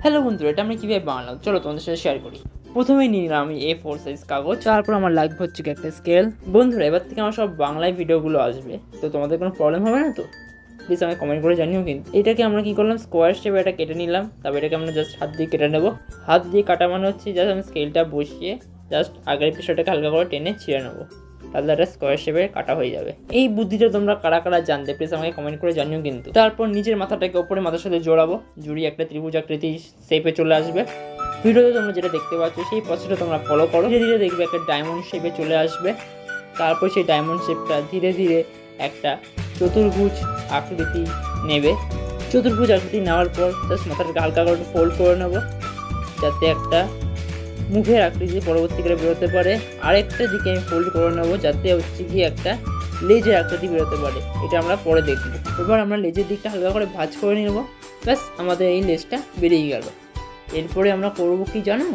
Hello বন্ধুরা, এটা আমরা কীভাবে বানালাম চলো তোমাদের সাথে শেয়ার করি। প্রথমেই নিয়ে নিলাম আমি A4 সাইজ কাগজ, তারপর আমার লাগবে হচ্ছে কি একটা স্কেল। বন্ধুরা, এবার থেকে আমার সব বাংলায় ভিডিওগুলো আসবে, তো তোমাদের কোনো প্রবলেম হবে না তো? প্লিজ আমাকে কমেন্ট করে জানিও। কিন্তু এটাকে আমরা কী করলাম, স্কোয়ার শেপে এটা কেটে নিলাম। তারপর এটাকে আমরা জাস্ট হাত দিয়ে কেটে নেবো। হাত দিয়ে কাটা মানে হচ্ছে জাস্ট আমি স্কেলটা বসিয়ে জাস্ট আগের পিছটাকে হালকা করে টেনে ছিঁড়ে নেবো, তাহলে একটা স্কোয়ার শেপে কাটা হয়ে যাবে। এই বুদ্ধিটা তোমরা কারা কারা জানতে প্লিজ আমাকে কমেন্ট করে জানিও কিন্তু। তারপর নিজের মাথাটাকে ওপরে মাথার সাথে জোড়াবো, জুড়িয়ে একটা ত্রিভুজ আকৃতি শেপে চলে আসবে। ভিডিওতে তোমরা যেটা দেখতে পাচ্ছ সেই প্রসেসটা তোমরা ফলো করো, ধীরে ধীরে দেখবে একটা ডায়মন্ড শেপে চলে আসবে। তারপর সেই ডায়মন্ড শেপটা ধীরে ধীরে একটা চতুর্ভুজ আকৃতি নেবে। চতুর্ভুজ আকৃতি নেওয়ার পর জাস্ট মাথাটাকে হালকা করে ফোল্ড করে নেবো, যাতে একটা মুখের আকৃতি পরবর্তীকালে বেরোতে পারে। আরেকটা দিকে আমি ফোল্ড করে নেবো, যাতে হচ্ছে কি একটা লেজের আকৃতি বেরোতে পারে। এটা আমরা পরে দেখবো। এবার আমরা লেজের দিকটা হালকা করে ভাঁজ করে নেবো, ব্যাস আমাদের এই লেজটা বেরিয়ে গেল। এরপরে আমরা করবো কি জানো,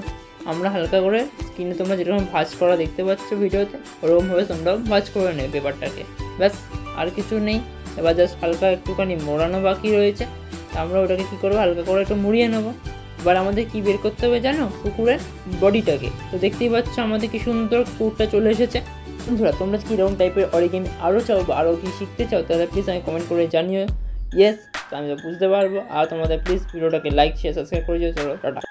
আমরা হালকা করে স্ক্রিনে তোমরা যেরকম ভাঁজ করা দেখতে পাচ্ছ ভিডিওতে, ওরকমভাবে তোমরাও ভাঁজ করে নেবে পেপারটাকে, ব্যাস আর কিছু নেই। এবার জাস্ট হালকা একটুখানি মোড়ানো বাকি রয়েছে, আমরা ওটাকে কী করবো, হালকা করে একটু মুড়িয়ে নেবো। এবার আমাদের কি বের করতে হবে জানো, কুকুরের বডিটাকে। তো দেখতেই পাচ্ছ আমাদের কি সুন্দর কুকুরটা চলে এসেছে। বন্ধুরা, তোমরা কি এরকম টাইপের অরিগেমি আরও চাও বা আরও কি শিখতে চাও, তাহলে প্লিজ আমি কমেন্ট করে জানিও। ইয়েস, আমি তো বুঝতে পারবো। আর তোমাদের প্লিজ ভিডিওটাকে লাইক শেয়ার সাবস্ক্রাইব করে দিও। চলো টাটা।